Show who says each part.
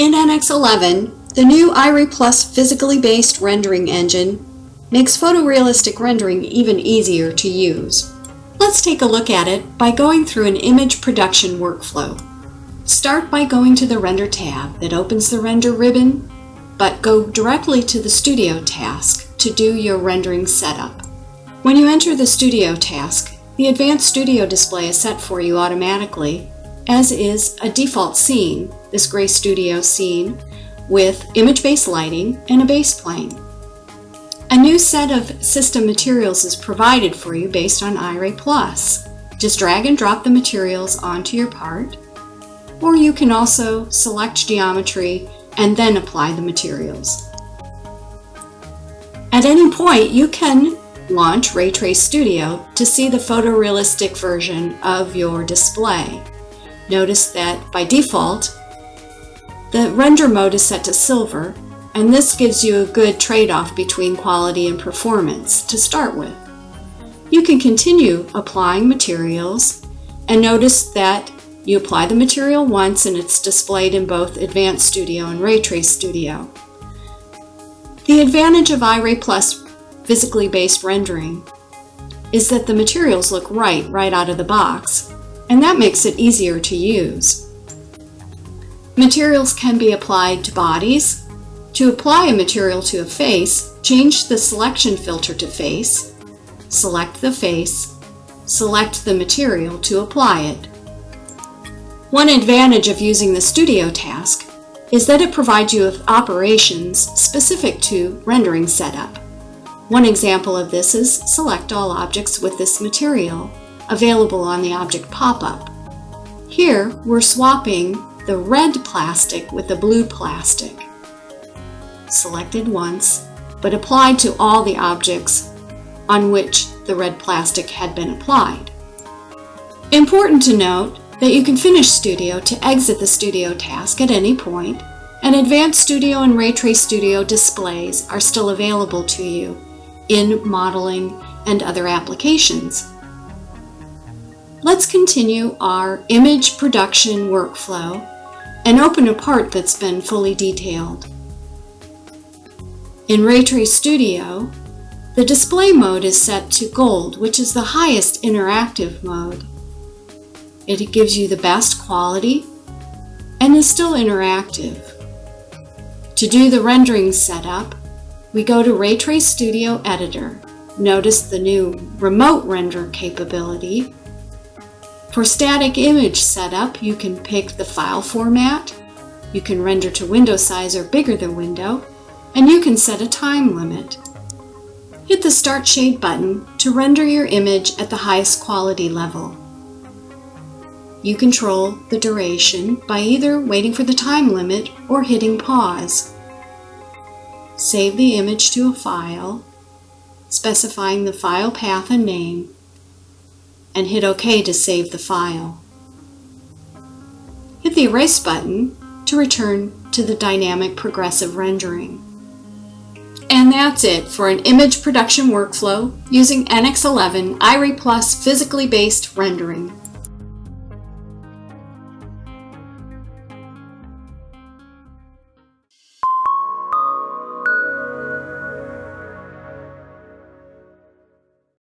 Speaker 1: In NX11, the new Iray Plus physically based rendering engine makes photorealistic rendering even easier to use. Let's take a look at it by going through an image production workflow. Start by going to the Render tab that opens the Render ribbon, but go directly to the Studio task to do your rendering setup. When you enter the Studio task, the Advanced Studio display is set for you automatically, as is a default scene, this gray studio scene, with image-based lighting and a base plane. A new set of system materials is provided for you based on Iray Plus. Just drag and drop the materials onto your part, or you can also select geometry and then apply the materials. At any point, you can launch Raytrace Studio to see the photorealistic version of your display. Notice that by default, the render mode is set to silver, and this gives you a good trade-off between quality and performance to start with. You can continue applying materials, and notice that you apply the material once and it's displayed in both Advanced Studio and Raytrace Studio. The advantage of Iray Plus physically based rendering is that the materials look right out of the box, and that makes it easier to use. Materials can be applied to bodies. To apply a material to a face, change the selection filter to face, select the face, select the material to apply it. One advantage of using the Studio task is that it provides you with operations specific to rendering setup. One example of this is Select All Objects with this material, available on the Object pop-up. Here, we're swapping the red plastic with the blue plastic. Selected once, but applied to all the objects on which the red plastic had been applied. Important to note that you can finish Studio to exit the Studio task at any point, and Advanced Studio and Raytrace Studio displays are still available to you in modeling and other applications. Let's continue our image production workflow and open a part that's been fully detailed. In Raytrace Studio, the display mode is set to gold, which is the highest interactive mode. It gives you the best quality and is still interactive. To do the rendering setup, we go to Raytrace Studio Editor. Notice the new remote render capability. For static image setup, you can pick the file format, you can render to window size or bigger than window, and you can set a time limit. Hit the Start Shade button to render your image at the highest quality level. You control the duration by either waiting for the time limit or hitting pause. Save the image to a file, specifying the file path and name, and hit OK to save the file. Hit the Erase button to return to the dynamic progressive rendering. And that's it for an image production workflow using NX11 Iray Plus physically based rendering.